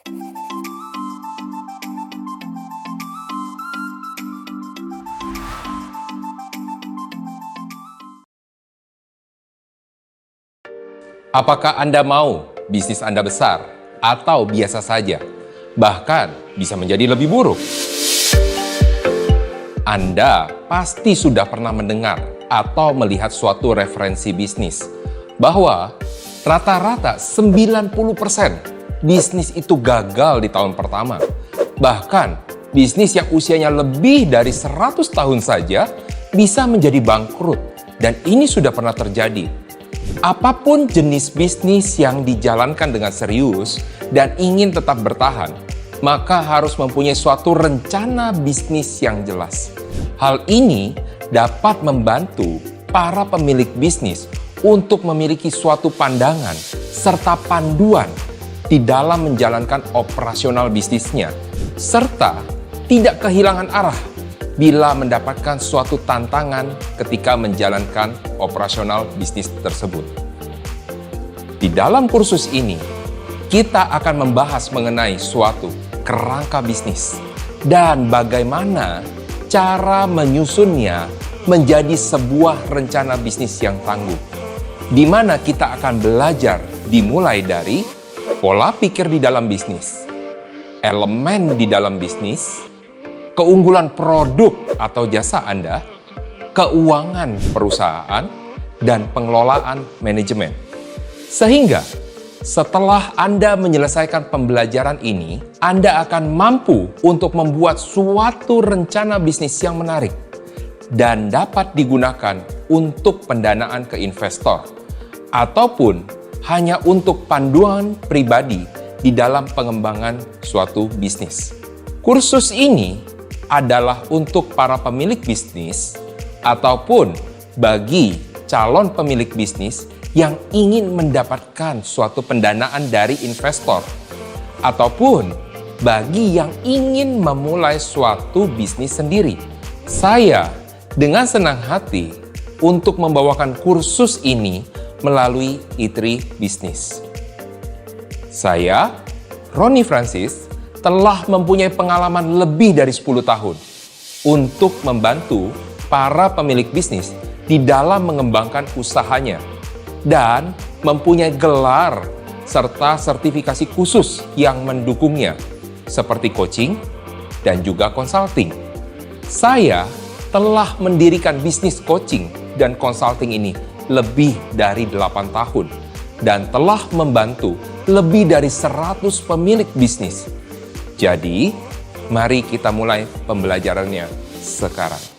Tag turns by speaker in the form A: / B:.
A: Apakah Anda mau bisnis Anda besar atau biasa saja, bahkan bisa menjadi lebih buruk? Anda pasti sudah pernah mendengar atau melihat suatu referensi bisnis bahwa rata-rata 90% bisnis itu gagal di tahun pertama. Bahkan bisnis yang usianya lebih dari 100 tahun saja bisa menjadi bangkrut, dan ini sudah pernah terjadi. Apapun jenis bisnis yang dijalankan dengan serius dan ingin tetap bertahan, maka harus mempunyai suatu rencana bisnis yang jelas. Hal ini dapat membantu para pemilik bisnis untuk memiliki suatu pandangan serta panduan di dalam menjalankan operasional bisnisnya, serta tidak kehilangan arah bila mendapatkan suatu tantangan ketika menjalankan operasional bisnis tersebut. Di dalam kursus ini, kita akan membahas mengenai suatu kerangka bisnis dan bagaimana cara menyusunnya menjadi sebuah rencana bisnis yang tangguh, di mana kita akan belajar dimulai dari pola pikir di dalam bisnis, elemen di dalam bisnis, keunggulan produk atau jasa Anda, keuangan perusahaan, dan pengelolaan manajemen. Sehingga setelah Anda menyelesaikan pembelajaran ini, Anda akan mampu untuk membuat suatu rencana bisnis yang menarik dan dapat digunakan untuk pendanaan ke investor ataupun hanya untuk panduan pribadi di dalam pengembangan suatu bisnis. Kursus ini adalah untuk para pemilik bisnis ataupun bagi calon pemilik bisnis yang ingin mendapatkan suatu pendanaan dari investor ataupun bagi yang ingin memulai suatu bisnis sendiri. Saya dengan senang hati untuk membawakan kursus ini melalui E3 Business. Saya, Roni Francis, telah mempunyai pengalaman lebih dari 10 tahun untuk membantu para pemilik bisnis di dalam mengembangkan usahanya dan mempunyai gelar serta sertifikasi khusus yang mendukungnya seperti coaching dan juga consulting. Saya telah mendirikan bisnis coaching dan consulting ini lebih dari 8 tahun dan telah membantu lebih dari 100 pemilik bisnis. Jadi, mari kita mulai pembelajarannya sekarang.